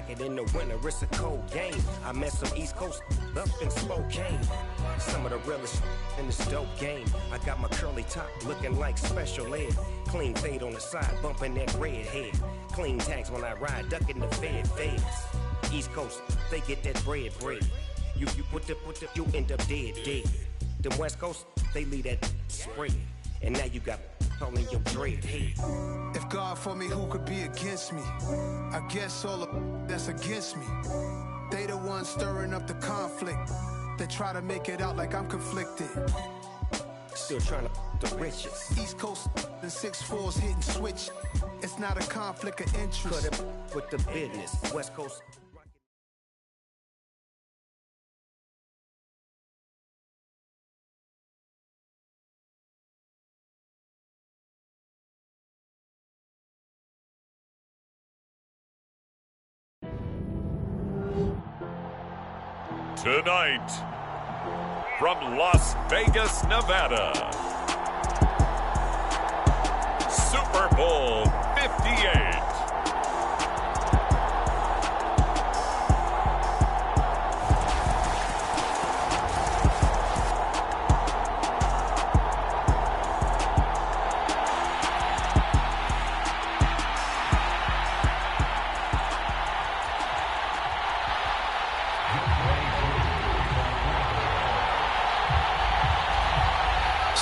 jacket in the winter, it's a cold game. I met some East Coast up in Spokane. Some of the realest in this dope game. I got my curly top looking like special ed. Clean fade on the side, bumping that red head. Clean tags when I ride, ducking the feds. East Coast, they get that bread. You you end up dead. Them West Coast, they leave that spread. And now you got all in your dread head. If God for me, who could be against me? I guess all the that's against me. They the ones stirring up the conflict. They try to make it out like I'm conflicted. Still trying to the riches. East Coast and 6'4's hitting switch. It's not a conflict of interest. Cut it with the business. West Coast. Tonight, from Las Vegas, Nevada, Super Bowl 58.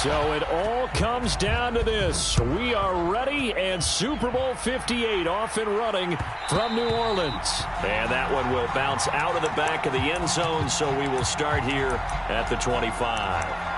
So it all comes down to this. We are ready, and Super Bowl 58 off and running from New Orleans. And that one will bounce out of the back of the end zone, so we will start here at the 25.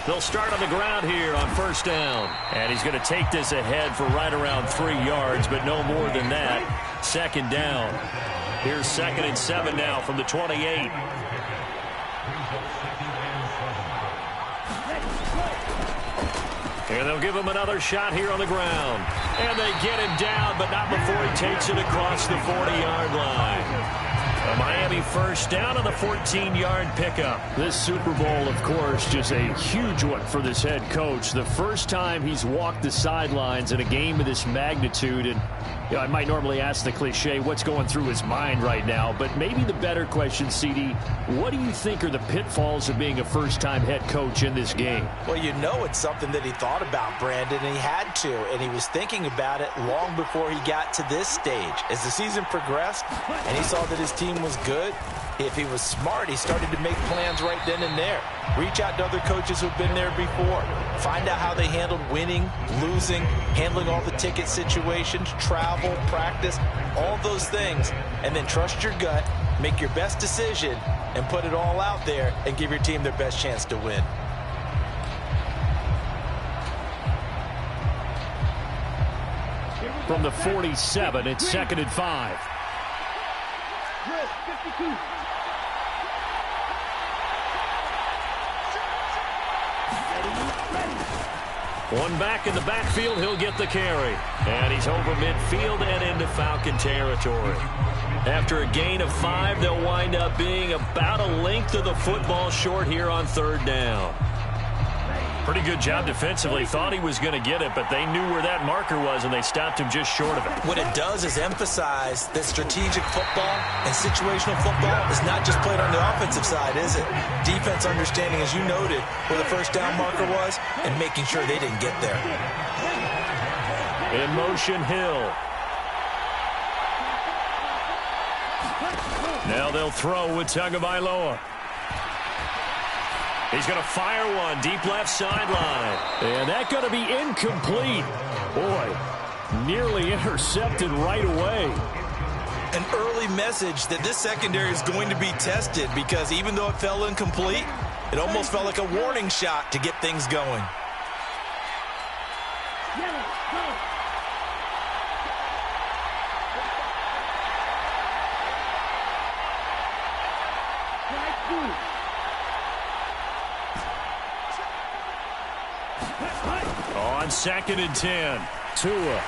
They'll start on the ground here on first down. And he's going to take this ahead for right around 3 yards, but no more than that. Second down. Here's 2nd and 7 now from the 28. And they'll give him another shot here on the ground. And they get him down, but not before he takes it across the 40-yard line. A Miami first down on the 14-yard pickup. This Super Bowl, of course, just a huge one for this head coach. The first time he's walked the sidelines in a game of this magnitude. And you know, I might normally ask the cliche, what's going through his mind right now? But maybe the better question, CD, what do you think are the pitfalls of being a first-time head coach in this game? Well, you know it's something that he thought about, Brandon, and he had to. And he was thinking about it long before he got to this stage. As the season progressed and he saw that his team was good, if he was smart, he started to make plans right then and there. Reach out to other coaches who've been there before. Find out how they handled winning, losing, handling all the ticket situations, travel, practice, all those things. And then trust your gut, make your best decision, and put it all out there and give your team their best chance to win. From the 47, it's 2nd and 5. One back in the backfield, he'll get the carry. And he's over midfield and into Falcon territory. After a gain of 5, they'll wind up being about a length of the football short here on 3rd down. Pretty good job defensively. Thought he was going to get it, but they knew where that marker was, and they stopped him just short of it. What it does is emphasize that strategic football and situational football is not just played on the offensive side, is it? Defense understanding, as you noted, where the first down marker was and making sure they didn't get there. In motion, Hill. Now they'll throw with Tagovailoa. He's going to fire one deep left sideline. And that's going to be incomplete. Boy, nearly intercepted right away. An early message that this secondary is going to be tested, because even though it fell incomplete, it almost felt like a warning shot to get things going. On 2nd and 10, Tua.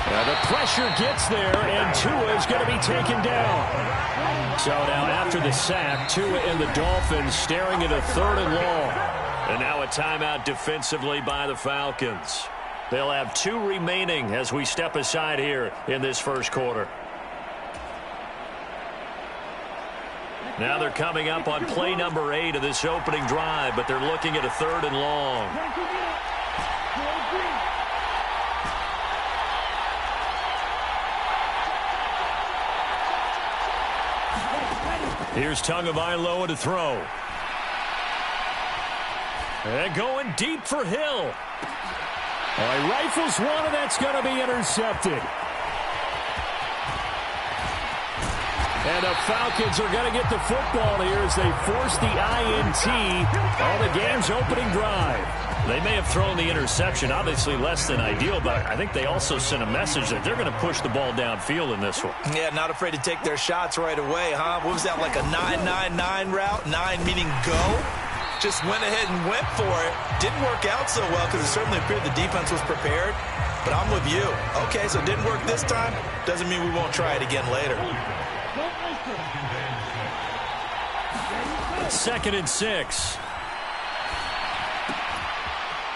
The pressure gets there, and Tua is going to be taken down. So now after the sack, Tua and the Dolphins staring at a 3rd and long. And now a timeout defensively by the Falcons. They'll have 2 remaining as we step aside here in this first quarter. Now they're coming up on play number 8 of this opening drive, but they're looking at a 3rd and long. Here's Tagovailoa to throw. And going deep for Hill. He rifles one, and that's going to be intercepted. And the Falcons are going to get the football here as they force the INT on the game's opening drive. They may have thrown the interception, obviously less than ideal, but I think they also sent a message that they're going to push the ball downfield in this one. Yeah, not afraid to take their shots right away, huh? What was that, like a 9-9-9 route? 9 meaning go? Just went ahead and went for it. Didn't work out so well because it certainly appeared the defense was prepared. But I'm with you. Okay, so it didn't work this time. Doesn't mean we won't try it again later. 2nd and 6.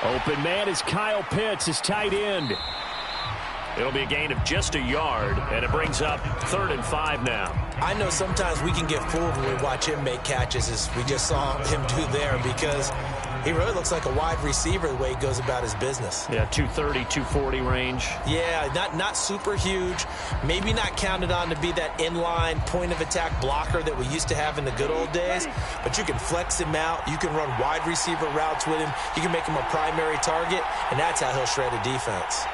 Open man is Kyle Pitts, his tight end. It'll be a gain of just a yard, and it brings up 3rd and 5 now. I know sometimes we can get fooled when we watch him make catches, as we just saw him do there, because he really looks like a wide receiver the way he goes about his business. Yeah, 230, 240 range. Yeah, not super huge. Maybe not counted on to be that inline point-of-attack blocker that we used to have in the good old days, but you can flex him out. You can run wide receiver routes with him. You can make him a primary target, and that's how he'll shred a defense.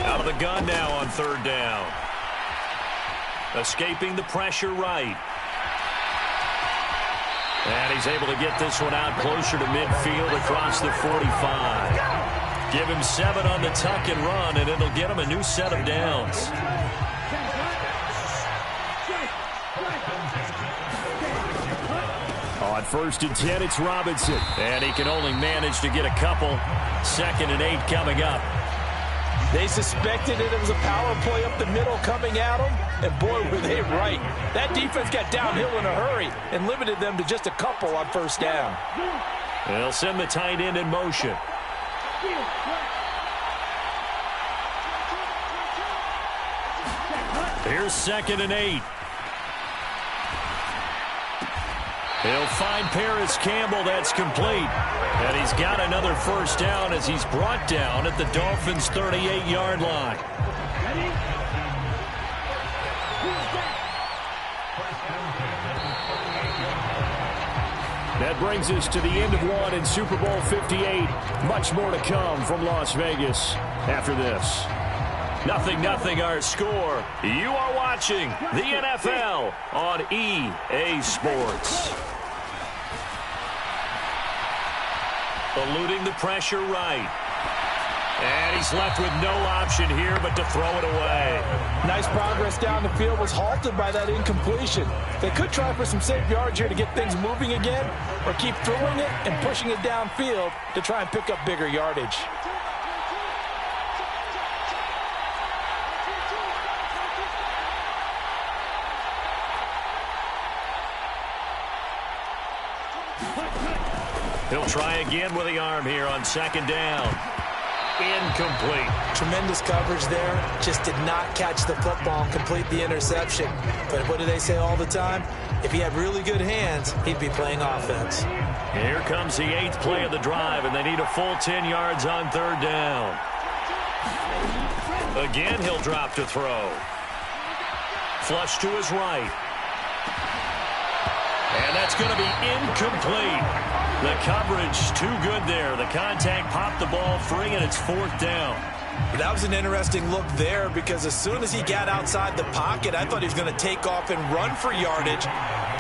Out of the gun now on 3rd down. Escaping the pressure right. And he's able to get this one out closer to midfield across the 45. Give him 7 on the tuck and run, and it'll get him a new set of downs. On 1st and 10, it's Robinson. And he can only manage to get a couple. 2nd and 8 coming up. They suspected it was a power play up the middle coming at them, and boy, were they right. That defense got downhill in a hurry and limited them to just a couple on 1st down. They'll send the tight end in motion. Here's 2nd and 8. He'll find Paris Campbell. That's complete. And he's got another 1st down as he's brought down at the Dolphins' 38-yard line. That brings us to the end of one in Super Bowl 58. Much more to come from Las Vegas after this. 0-0 our score. You are watching the NFL on EA Sports. Eluding the pressure right. And he's left with no option here but to throw it away. Nice progress down the field, was halted by that incompletion. They could try for some safe yards here to get things moving again, or keep throwing it and pushing it downfield to try and pick up bigger yardage. He'll try again with the arm here on 2nd down. Incomplete. Tremendous coverage there. Just did not catch the football and complete the interception. But what do they say all the time? If he had really good hands, he'd be playing offense. Here comes the 8th play of the drive, and they need a full 10 yards on 3rd down. Again, he'll drop to throw. Flush to his right. And that's going to be incomplete. The coverage too good there. The contact popped the ball free, and it's 4th down. That was an interesting look there, because as soon as he got outside the pocket, I thought he was going to take off and run for yardage.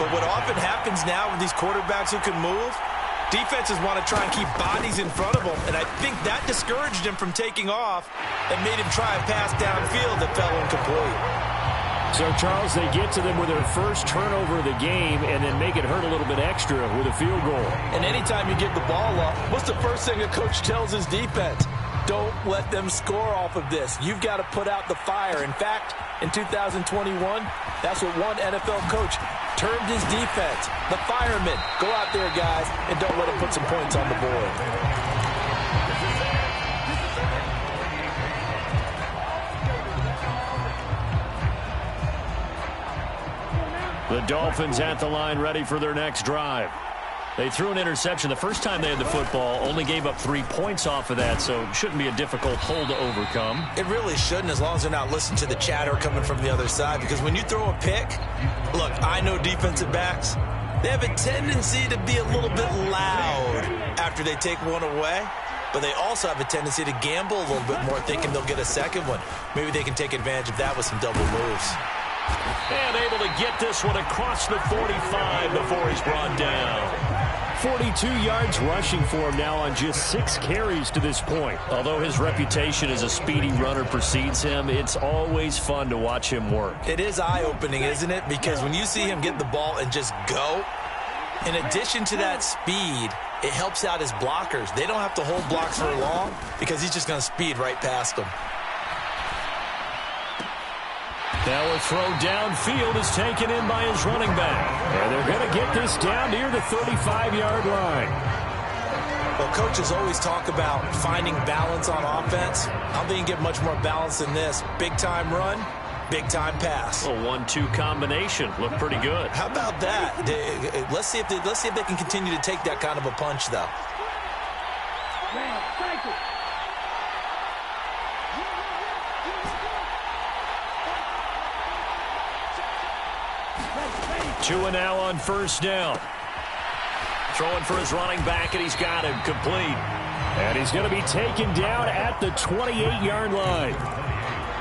But what often happens now with these quarterbacks who can move, defenses want to try and keep bodies in front of them, and I think that discouraged him from taking off and made him try a pass downfield that fell incomplete. So, Charles, they get to them with their first turnover of the game and then make it hurt a little bit extra with a field goal. And anytime you give the ball up, what's the first thing a coach tells his defense? Don't let them score off of this. You've got to put out the fire. In fact, in 2021, that's what one NFL coach termed his defense. The firemen. Go out there, guys, and don't let them put some points on the board. The Dolphins at the line ready for their next drive. They threw an interception the first time they had the football, only gave up 3 points off of that, so it shouldn't be a difficult hole to overcome. It really shouldn't, as long as they're not listening to the chatter coming from the other side, because when you throw a pick, look, I know defensive backs, they have a tendency to be a little bit loud after they take one away, but they also have a tendency to gamble a little bit more, thinking they'll get a second one. Maybe they can take advantage of that with some double moves. And able to get this one across the 45 before he's brought down. 42 yards rushing for him now on just 6 carries to this point. Although his reputation as a speedy runner precedes him, it's always fun to watch him work. It is eye-opening, isn't it? Because when you see him get the ball and just go, in addition to that speed, it helps out his blockers. They don't have to hold blocks for long because he's just going to speed right past them. Now a throw downfield is taken in by his running back. And they're going to get this down near the 35-yard line. Well, coaches always talk about finding balance on offense. I don't think you get much more balance than this. Big-time run, big-time pass. A 1-2 combination. Looked pretty good. How about that? Let's see if they can continue to take that kind of a punch, though. Tua now on first down. Throwing for his running back, and he's got him complete. And he's going to be taken down at the 28-yard line.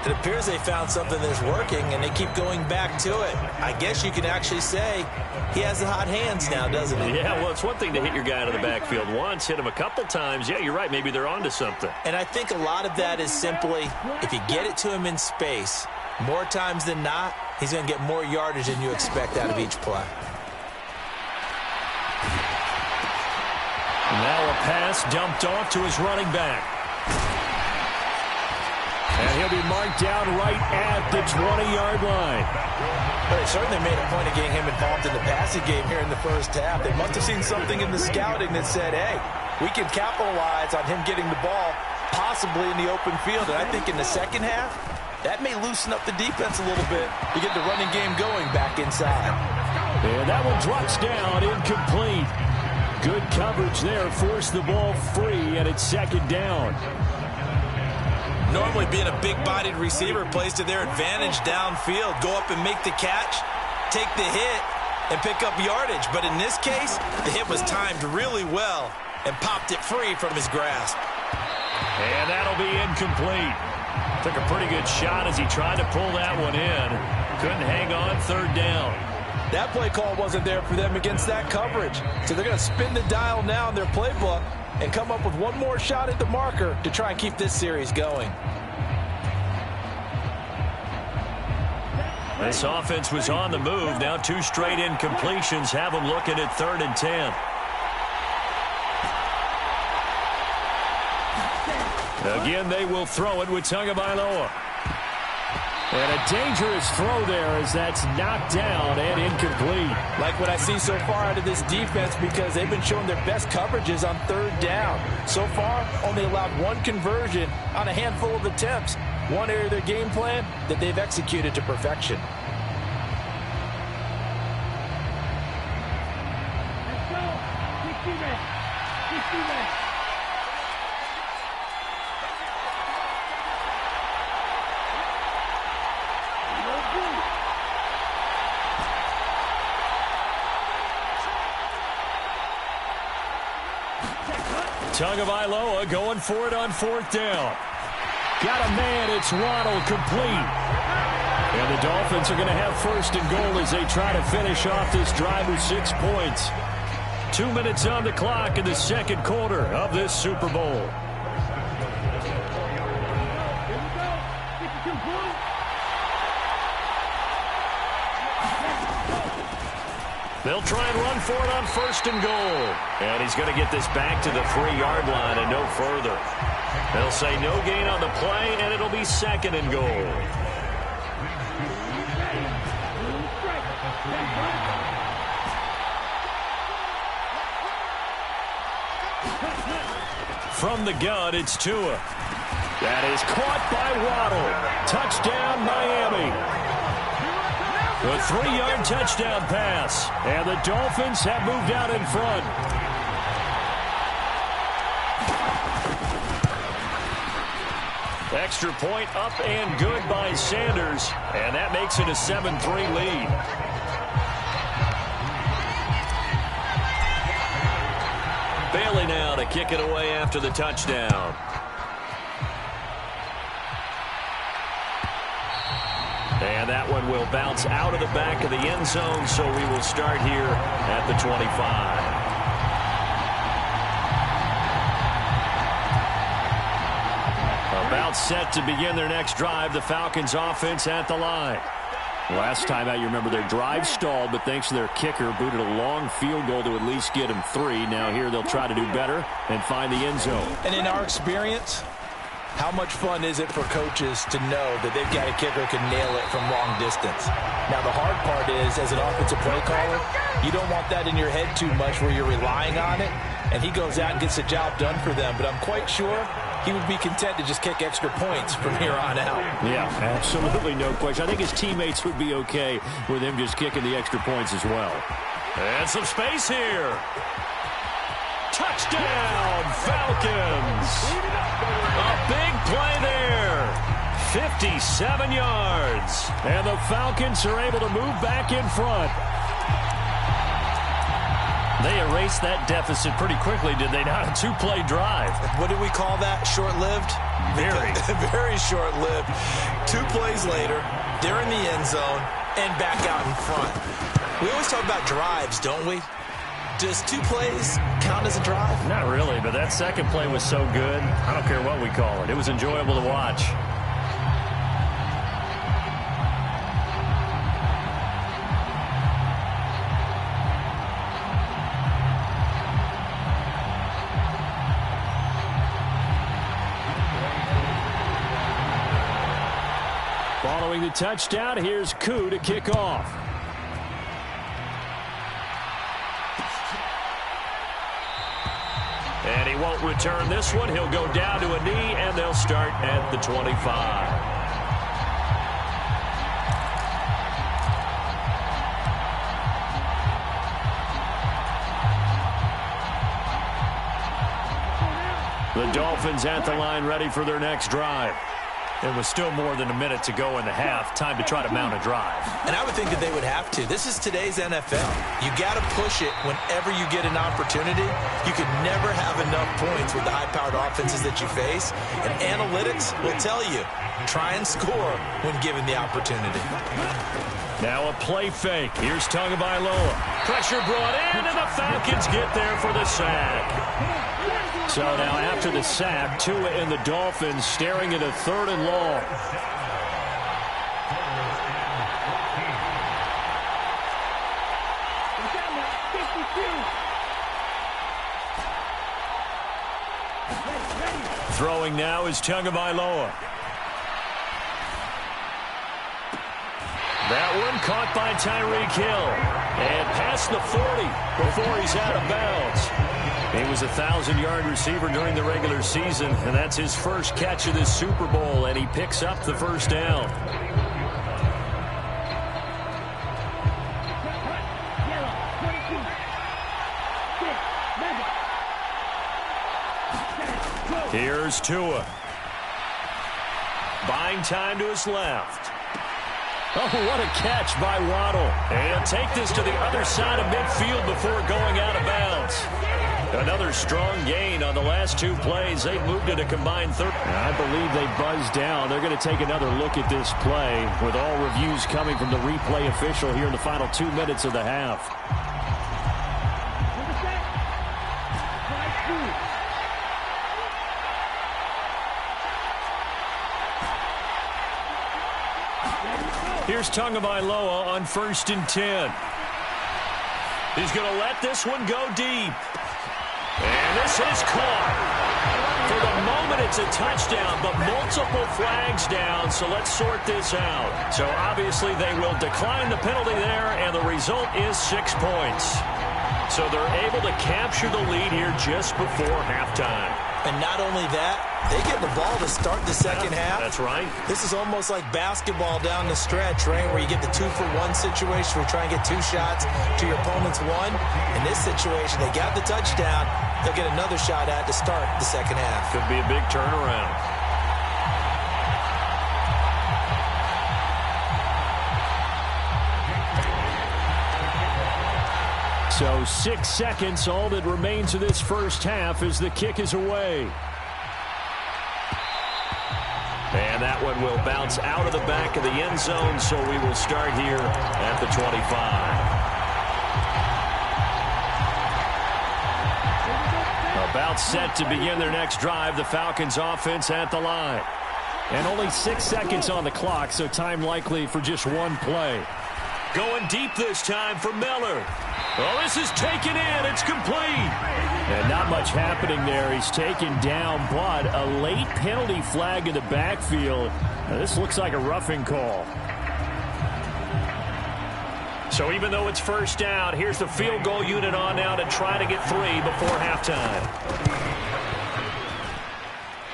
It appears they found something that's working, and they keep going back to it. I guess you can actually say he has the hot hands now, doesn't he? Yeah, well, it's one thing to hit your guy out of the backfield once, hit him a couple times. Yeah, you're right. Maybe they're onto something. And I think a lot of that is simply if you get it to him in space, more times than not, he's going to get more yardage than you expect out of each play. Now a pass dumped off to his running back. And he'll be marked down right at the 20-yard line. But they certainly made a point of getting him involved in the passing game here in the first half. They must have seen something in the scouting that said, hey, we can capitalize on him getting the ball possibly in the open field. And I think in the second half, that may loosen up the defense a little bit to get the running game going back inside. And that one drops down, incomplete. Good coverage there, forced the ball free, and it's second down. Normally being a big-bodied receiver plays to their advantage downfield. Go up and make the catch, take the hit, and pick up yardage. But in this case, the hit was timed really well and popped it free from his grasp. And that'll be incomplete. Took a pretty good shot as he tried to pull that one in. Couldn't hang on, third down. That play call wasn't there for them against that coverage. So they're going to spin the dial now in their playbook and come up with one more shot at the marker to try and keep this series going. This offense was on the move. Now 2 straight incompletions have them looking at 3rd and 10. Again, they will throw it with Tagovailoa. And a dangerous throw there as that's knocked down and incomplete. Like what I see so far out of this defense, because they've been showing their best coverages on 3rd down. So far, only allowed 1 conversion on a handful of attempts. One area of their game plan that they've executed to perfection. Tagovailoa going for it on 4th down. Got a man, it's Waddle, complete. And the Dolphins are going to have 1st and goal as they try to finish off this drive with 6 points. 2 minutes on the clock in the 2nd quarter of this Super Bowl. They'll try and run for it on 1st and goal. And he's going to get this back to the 3-yard line and no further. They'll say no gain on the play, and it'll be 2nd and goal. From the gun, it's Tua. That is caught by Waddle. Touchdown, Miami. A 3-yard touchdown pass. And the Dolphins have moved out in front. Extra point up and good by Sanders. And that makes it a 7-3 lead. Bailey now to kick it away after the touchdown. And that one will bounce out of the back of the end zone, so we will start here at the 25. About set to begin their next drive, the Falcons offense at the line. Last time out, you remember their drive stalled, but thanks to their kicker, booted a long field goal to at least get them 3. Now here they'll try to do better and find the end zone. And in our experience, how much fun is it for coaches to know that they've got a kicker who can nail it from long distance? Now, the hard part is, as an offensive play caller, you don't want that in your head too much where you're relying on it, and he goes out and gets the job done for them. But I'm quite sure he would be content to just kick extra points from here on out. Yeah, absolutely no question. I think his teammates would be okay with him just kicking the extra points as well. And some space here. Touchdown, Falcons. A big play there. 57 yards. And the Falcons are able to move back in front. They erased that deficit pretty quickly, did they not? A 2-play drive. What do we call that? Short-lived? Very. Very short-lived. 2 plays later, they're in the end zone and back out in front. We always talk about drives, don't we? Does 2 plays count as a drive? Not really, but that second play was so good. I don't care what we call it. It was enjoyable to watch. Following the touchdown, here's Koo to kick off. And he won't return this one. He'll go down to a knee, and they'll start at the 25. The Dolphins at the line, ready for their next drive. There was still more than a minute to go in the half. Time to try to mount a drive. And I would think that they would have to. This is today's NFL. You got to push it whenever you get an opportunity. You can never have enough points with the high-powered offenses that you face. And analytics will tell you, try and score when given the opportunity. Now a play fake. Here's Tagovailoa. Pressure brought in, and the Falcons get there for the sack. So now after the sack, Tua and the Dolphins staring at a 3rd and long. Throwing now is Tagovailoa. That one caught by Tyreek Hill. And past the 40 before he's out of bounds. He was a 1,000-yard receiver during the regular season, and that's his first catch of this Super Bowl, and he picks up the first down. Here's Tua. Buying time to his left. Oh, what a catch by Waddle. And he'll take this to the other side of midfield before going out of bounds. Another strong gain on the last 2 plays. They've moved it a combined 30. I believe they buzzed down. They're going to take another look at this play with all reviews coming from the replay official here in the final 2 minutes of the half. Here's Tagovailoa on 1st and 10. He's going to let this one go deep. And this is caught. For the moment, it's a touchdown, but multiple flags down, so let's sort this out. So obviously they will decline the penalty there, and the result is 6 points. So they're able to capture the lead here just before halftime. And not only that, they get the ball to start the second half. That's right. This is almost like basketball down the stretch, right, where you get the 2-for-1 situation where you try and get 2 shots to your opponent's 1. In this situation, they got the touchdown. They'll get another shot at to start the second half. Could be a big turnaround. So 6 seconds, all that remains of this first half as the kick is away. And that one will bounce out of the back of the end zone, so we will start here at the 25. About set to begin their next drive, the Falcons offense at the line. And only 6 seconds on the clock, so time likely for just one play. Going deep this time for Miller. Oh, this is taken in. It's complete. And not much happening there. He's taken down, but a late penalty flag in the backfield. Now, this looks like a roughing call. So even though it's first down, here's the field goal unit on now to try to get 3 before halftime.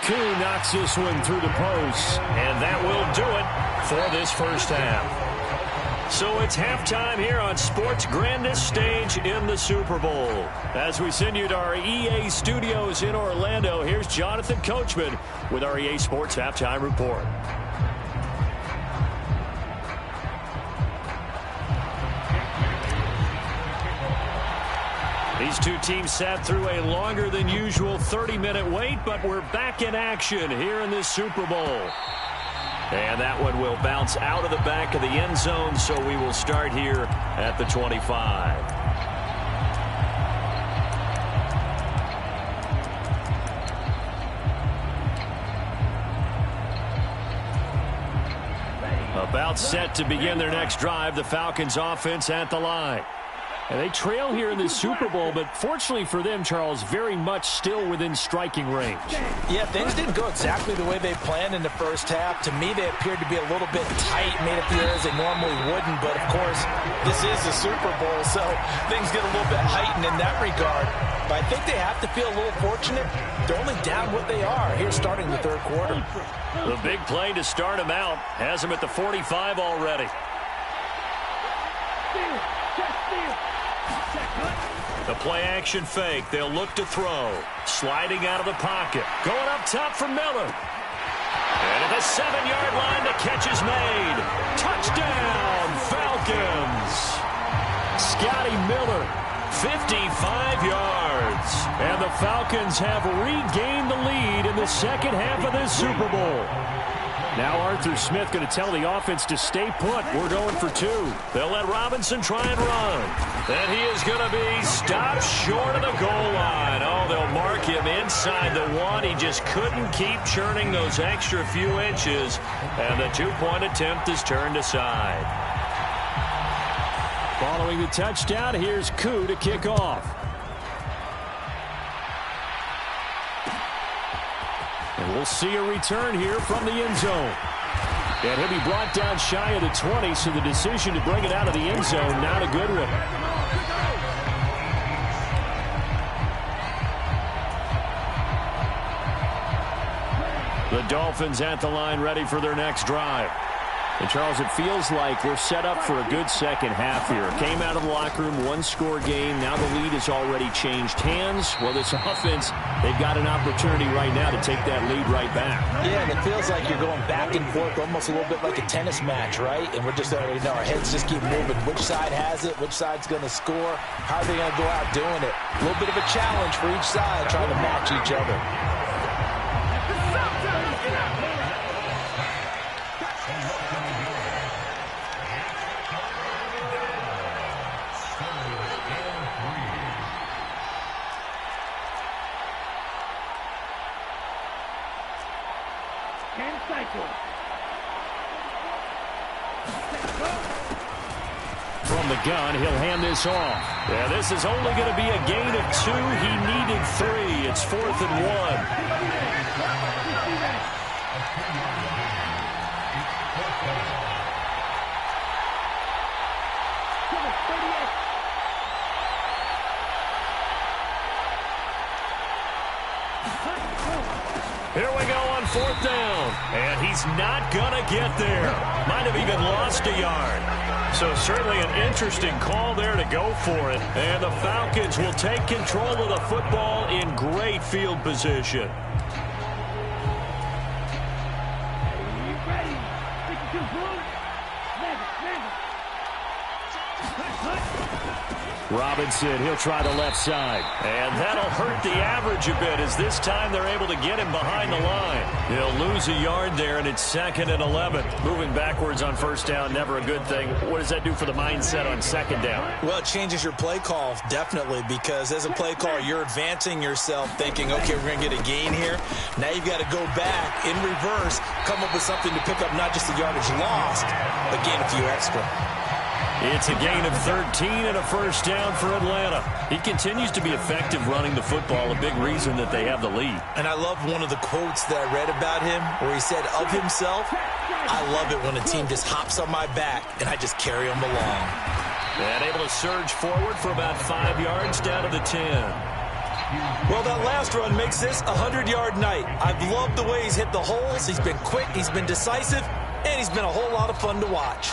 Koo knocks this one through the post, and that will do it for this first half. So it's halftime here on sports' grandest stage in the Super Bowl. As we send you to our EA studios in Orlando, here's Jonathan Coachman with our EA Sports Halftime Report. These two teams sat through a longer than usual 30-minute wait, but we're back in action here in this Super Bowl. And that one will bounce out of the back of the end zone, so we will start here at the 25. About set to begin their next drive, the Falcons offense at the line. And they trail here in this Super Bowl, but fortunately for them, Charles, very much still within striking range. Yeah, things didn't go exactly the way they planned in the first half. To me, they appeared to be a little bit tight, made up the areas they normally wouldn't. But, of course, this is the Super Bowl, so things get a little bit heightened in that regard. But I think they have to feel a little fortunate. They're only down what they are here starting the third quarter. The big play to start him out has him at the 45 already. The play-action fake. They'll look to throw. Sliding out of the pocket. Going up top for Miller. And at the 7-yard line, the catch is made. Touchdown, Falcons. Scotty Miller, 55 yards. And the Falcons have regained the lead in the second half of this Super Bowl. Now Arthur Smith going to tell the offense to stay put. We're going for 2. They'll let Robinson try and run. And he is going to be stopped short of the goal line. Oh, they'll mark him inside the 1. He just couldn't keep churning those extra few inches. And the 2-point attempt is turned aside. Following the touchdown, here's Koo to kick off. And we'll see a return here from the end zone. And he'll be brought down shy of the 20, so the decision to bring it out of the end zone, not a good one. The Dolphins at the line, ready for their next drive. And, Charles, it feels like we're set up for a good second half here. Came out of the locker room, 1-score game. Now the lead has already changed hands. Well, this offense, they've got an opportunity right now to take that lead right back. Yeah, and it feels like you're going back and forth, almost a little bit like a tennis match, right? And we're just, our heads just keep moving. Which side has it? Which side's going to score? How are they going to go out doing it? A little bit of a challenge for each side, trying to match each other. from the gun. He'll hand this off. Yeah, this is only going to be a gain of 2. He needed 3. It's 4th and 1. Here we go on 4th down. And he's not going to get there. Might have even lost a yard. So certainly an interesting call there to go for it. And the Falcons will take control of the football in great field position. Robinson, he'll try the left side. And that'll hurt the average a bit as this time they're able to get him behind the line. He'll lose a yard there, and it's 2nd and 11. Moving backwards on 1st down, never a good thing. What does that do for the mindset on 2nd down? Well, it changes your play call, definitely, because as a play caller, you're advancing yourself thinking, okay, we're going to get a gain here. Now you've got to go back in reverse, come up with something to pick up not just the yardage lost, but gain a few extra. It's a gain of 13 and a 1st down for Atlanta. He continues to be effective running the football, a big reason that they have the lead. And I love one of the quotes that I read about him where he said of himself, I love it when a team just hops on my back and I just carry them along. And able to surge forward for about 5 yards down to the 10. Well, that last run makes this a 100-yard night. I've loved the way he's hit the holes. He's been quick, he's been decisive, and he's been a whole lot of fun to watch.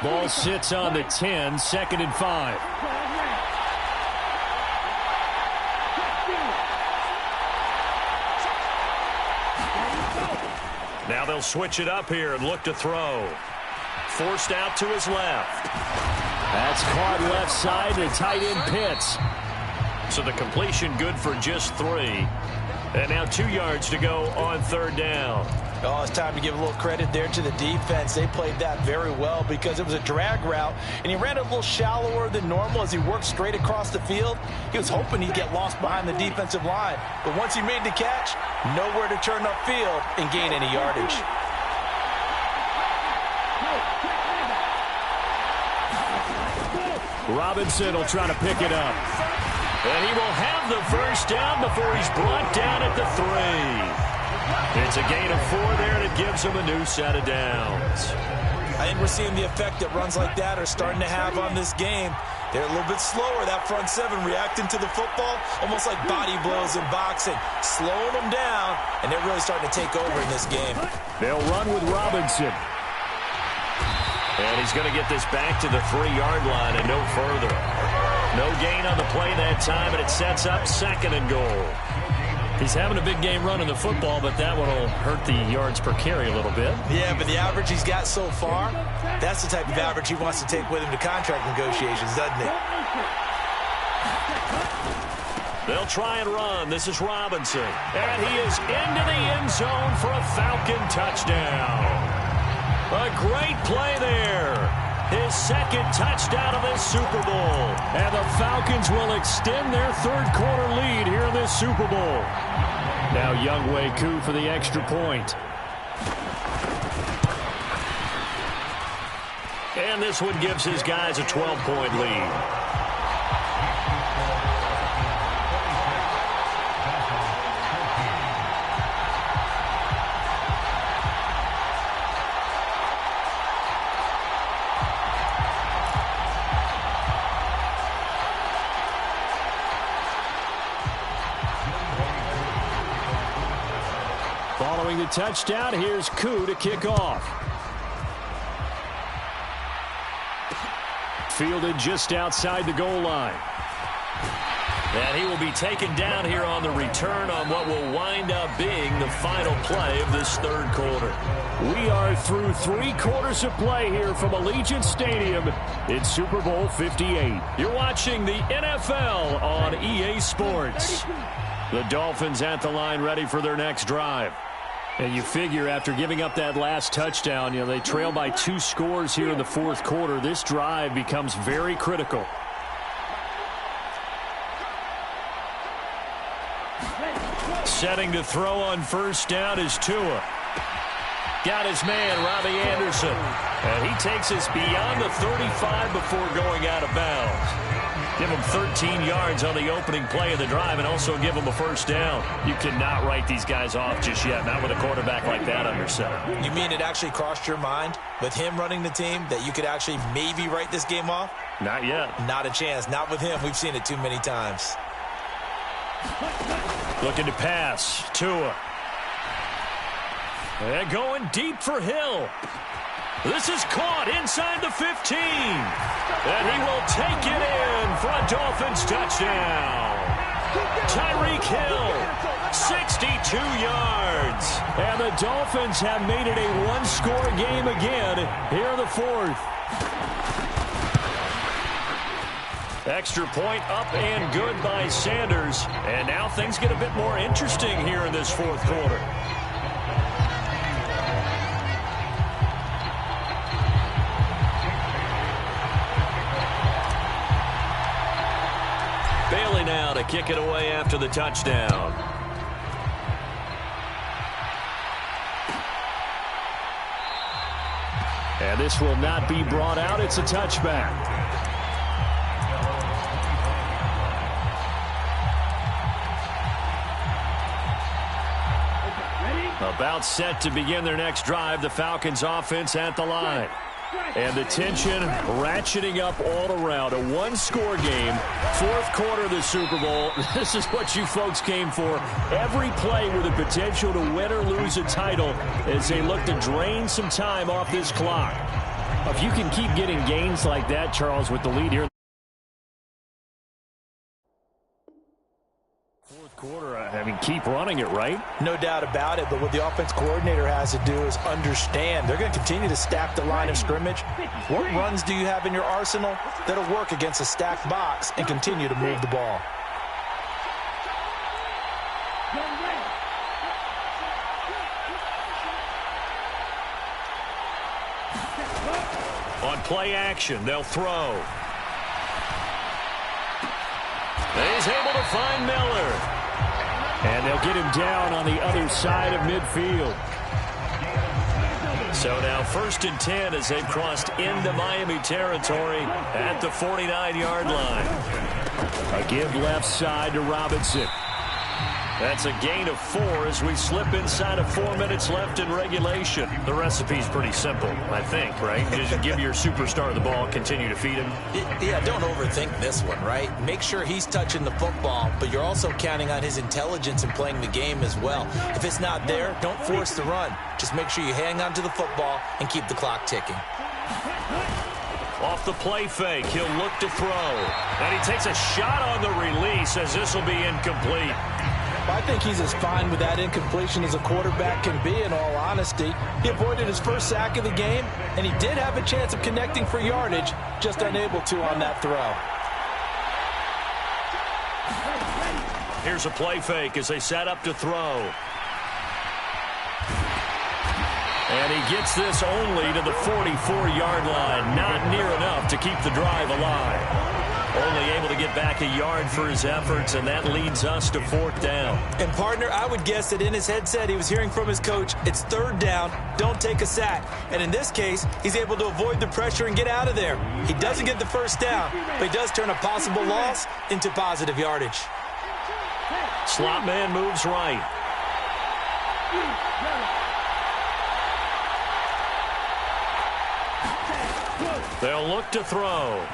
Ball sits on the 10, 2nd and 5. Now they'll switch it up here and look to throw. Forced out to his left. That's caught left side to tight end Pitts. So the completion good for just 3. And now 2 yards to go on 3rd down. Oh, it's time to give a little credit there to the defense. They played that very well because it was a drag route, and he ran a little shallower than normal as he worked straight across the field. He was hoping he'd get lost behind the defensive line, but once he made the catch, nowhere to turn upfield and gain any yardage. Robinson will try to pick it up. And he will have the 1st down before he's brought down at the 3. It's a gain of 4 there, and it gives him a new set of downs. I think we're seeing the effect that runs like that are starting to have on this game. They're a little bit slower, that front 7, reacting to the football, almost like body blows in boxing, slowing them down, and they're really starting to take over in this game. They'll run with Robinson. And he's going to get this back to the 3-yard line and no further. No gain on the play that time, and it sets up 2nd and goal. He's having a big game running the football, but that one will hurt the yards per carry a little bit. Yeah, but the average he's got so far, that's the type of average he wants to take with him to contract negotiations, doesn't he? They'll try and run. This is Robinson. And he is into the end zone for a Falcon touchdown. A great play there. His 2nd touchdown of this Super Bowl. And the Falcons will extend their 3rd quarter lead here in this Super Bowl. Now Younghoe Koo for the extra point. And this one gives his guys a 12-point lead. Following the touchdown, here's Koo to kick off. Fielded just outside the goal line. And he will be taken down here on the return on what will wind up being the final play of this 3rd quarter. We are through 3 quarters of play here from Allegiant Stadium in Super Bowl 58. You're watching the NFL on EA Sports. The Dolphins at the line ready for their next drive. And you figure after giving up that last touchdown, they trail by 2 scores here in the 4th quarter. This drive becomes very critical. Setting to throw on 1st down is Tua. Got his man, Robbie Anderson. And he takes us beyond the 35 before going out of bounds. Give him 13 yards on the opening play of the drive and also give him a first down. You cannot write these guys off just yet, not with a quarterback like that under center. You mean it actually crossed your mind with him running the team that you could actually maybe write this game off? Not yet. Not a chance. Not with him. We've seen it too many times. Looking to pass. Tua. And going deep for Hill. This is caught inside the 15. And he will take it in for a Dolphins touchdown. Tyreek Hill, 62 yards. And the Dolphins have made it a one-score game again here in the fourth. Extra point up and good by Sanders. And now things get a bit more interesting here in this fourth quarter. Bailey now to kick it away after the touchdown. And this will not be brought out. It's a touchback. About set to begin their next drive. The Falcons offense at the line. And the tension ratcheting up all around. A one-score game. Fourth quarter of the Super Bowl. This is what you folks came for. Every play with the potential to win or lose a title as they look to drain some time off this clock. If you can keep getting gains like that, Charles, with the lead here. Quarter, I mean, keep running it, right? No doubt about it, but what the offense coordinator has to do is understand. They're going to continue to stack the line of scrimmage. What runs do you have in your arsenal that'll work against a stacked box and continue to move the ball? On play action, they'll throw. He's able to find Miller. And they'll get him down on the other side of midfield. So now 1st and 10 as they've crossed into Miami territory at the 49-yard line. A give left side to Robinson. That's a gain of 4 as we slip inside of 4 minutes left in regulation. The recipe's pretty simple, I think, right? Just give your superstar the ball, continue to feed him. Yeah, don't overthink this one, right? Make sure he's touching the football, but you're also counting on his intelligence in playing the game as well. If it's not there, don't force the run. Just make sure you hang on to the football and keep the clock ticking. Off the play fake, he'll look to throw. And he takes a shot on the release as this will be incomplete. I think he's as fine with that incompletion as a quarterback can be, in all honesty. He avoided his first sack of the game, and he did have a chance of connecting for yardage, just unable to on that throw. Here's a play fake as they set up to throw. And he gets this only to the 44-yard line. Not near enough to keep the drive alive. Only able to get back a yard for his efforts, and that leads us to 4th down. And, partner, I would guess that in his headset he was hearing from his coach, it's 3rd down, don't take a sack. And in this case, he's able to avoid the pressure and get out of there. He doesn't get the first down, but he does turn a possible loss into positive yardage. Slot man moves right. They'll look to throw.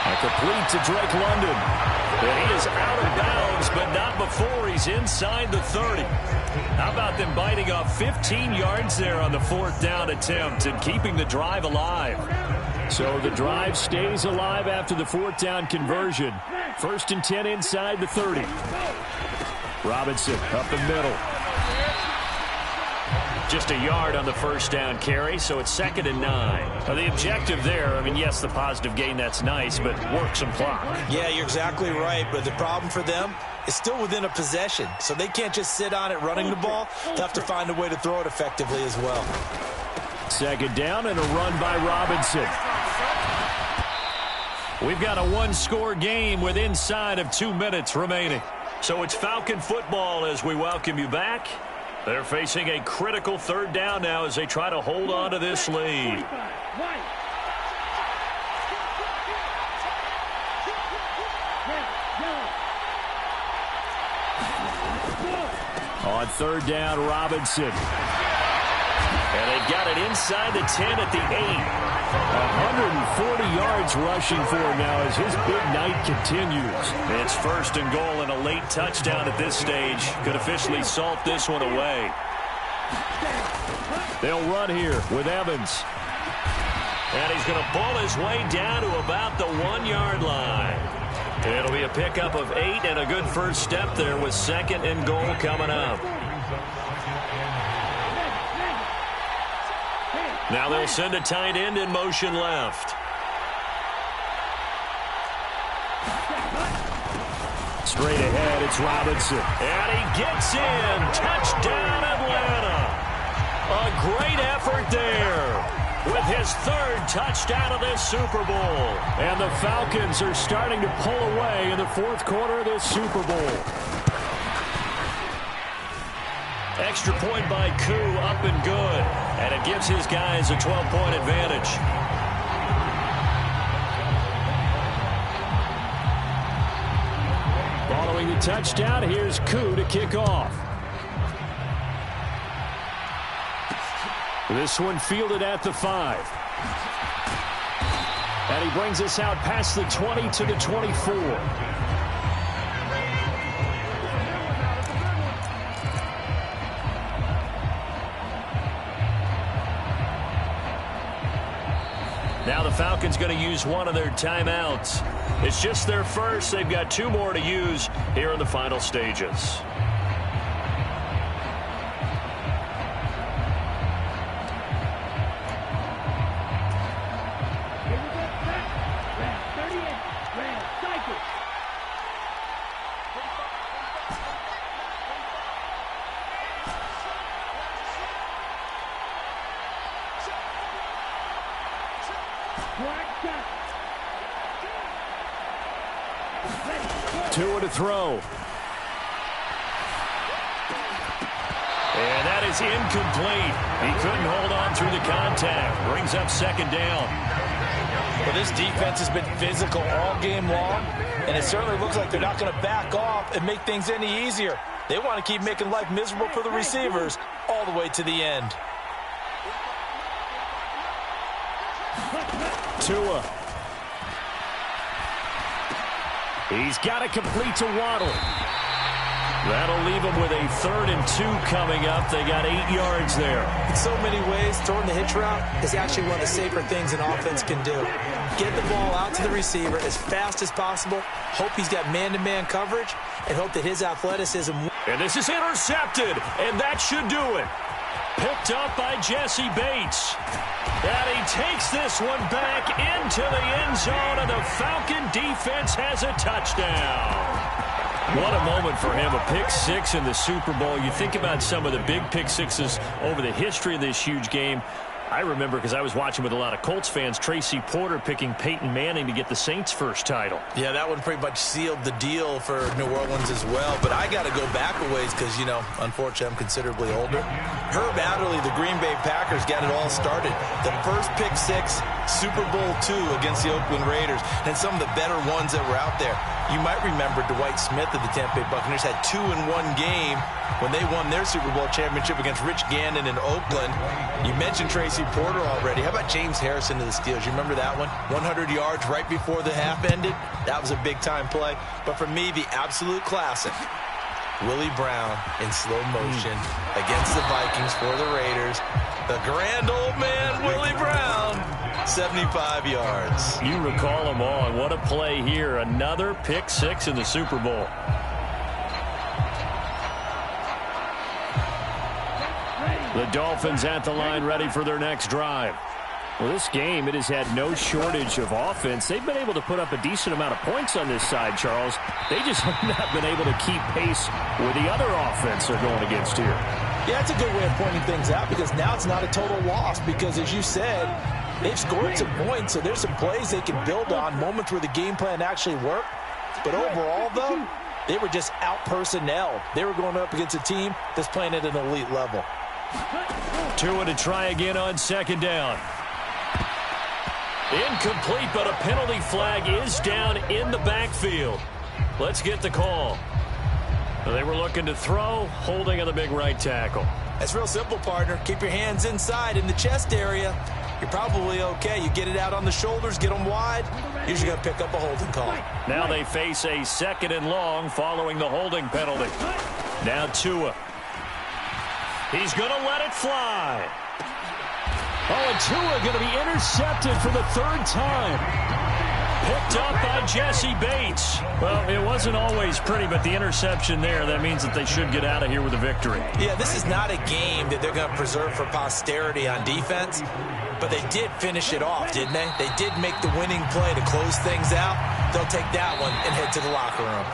A complete to Drake London. And he is out of bounds, but not before he's inside the 30. How about them biting off 15 yards there on the 4th down attempt and keeping the drive alive? So the drive stays alive after the 4th down conversion. 1st and 10 inside the 30. Robinson up the middle. Just a yard on the 1st down carry, so it's 2nd and 9. Now the objective there, I mean, yes, the positive gain, that's nice, but work some clock. Yeah, you're exactly right, but the problem for them is still within a possession, so they can't just sit on it running the ball. They'll have to find a way to throw it effectively as well. 2nd down and a run by Robinson. We've got a one-score game with inside of 2 minutes remaining. So it's Falcon football as we welcome you back. They're facing a critical third down now as they try to hold on to this lead. On third down, Robinson. And they've got it inside the 10 at the 8. 140 yards rushing for him now as his big night continues. It's first and goal and a late touchdown at this stage. Could officially salt this one away. They'll run here with Evans. And he's going to pull his way down to about the 1-yard line. It'll be a pickup of 8 and a good first step there with second and goal coming up. Now they'll send a tight end in motion left. Straight ahead, it's Robinson. And he gets in. Touchdown, Atlanta. A great effort there with his third touchdown of this Super Bowl. And the Falcons are starting to pull away in the fourth quarter of this Super Bowl. Extra point by Koo, up and good. And it gives his guys a 12-point advantage. Following the touchdown, here's Koo to kick off. This one fielded at the 5. And he brings us out past the 20 to the 24. Now the Falcons going to use one of their timeouts. It's just their first. They've got 2 more to use here in the final stages. Tua to throw. And that is incomplete. He couldn't hold on through the contact. Brings up second down. Well, this defense has been physical all game long, and it certainly looks like they're not going to back off and make things any easier. They want to keep making life miserable for the receivers all the way to the end. Tua. He's got to complete to Waddle. That'll leave him with a 3rd and 2 coming up. They got 8 yards there. In so many ways, throwing the hitch route is actually one of the safer things an offense can do. Get the ball out to the receiver as fast as possible, hope he's got man-to-man coverage, and hope that his athleticism... And this is intercepted, and that should do it. Picked up by Jesse Bates. And he takes this one back into the end zone, and the Falcon defense has a touchdown. What a moment for him, a pick 6 in the Super Bowl. You think about some of the big pick 6s over the history of this huge game. I remember, because I was watching with a lot of Colts fans, Tracy Porter picking Peyton Manning to get the Saints' first title. Yeah, that one pretty much sealed the deal for New Orleans as well. But I got to go back a ways because, you know, unfortunately I'm considerably older. Herb Adderley, the Green Bay Packers, got it all started. The first pick 6, Super Bowl II against the Oakland Raiders, and some of the better ones that were out there. You might remember Dwight Smith of the Tampa Bay Buccaneers had 2 in one game when they won their Super Bowl championship against Rich Gannon in Oakland. You mentioned Tracy Porter already. How about James Harrison to the Steelers? You remember that one? 100 yards right before the half ended. That was a big-time play. But for me, the absolute classic, Willie Brown in slow motion against the Vikings for the Raiders. The grand old man, Willie Brown, 75 yards. You recall them all. What a play here. Another pick 6 in the Super Bowl. The Dolphins at the line, ready for their next drive. Well, this game, it has had no shortage of offense. They've been able to put up a decent amount of points on this side, Charles. They just have not been able to keep pace with the other offense they're going against here. Yeah, it's a good way of pointing things out because now it's not a total loss because, as you said, they've scored some points, so there's some plays they can build on, moments where the game plan actually worked. But overall, though, They were just out-personnel. They were going up against a team that's playing at an elite level. Tua to try again on second down. Incomplete, but a penalty flag is down in the backfield. Let's get the call. They were looking to throw, holding on the big right tackle. That's real simple, partner. Keep your hands inside in the chest area. You're probably okay. You get it out on the shoulders, get them wide. Usually going to pick up a holding call. Now they face a 2nd and long following the holding penalty. Now Tua. He's going to let it fly. Oh, and Tua going to be intercepted for the 3rd time. Picked up by Jesse Bates. Well, it wasn't always pretty, but the interception there, that means that they should get out of here with a victory. Yeah, this is not a game that they're going to preserve for posterity on defense, but they did finish it off, didn't they? They did make the winning play to close things out. They'll take that one and head to the locker room.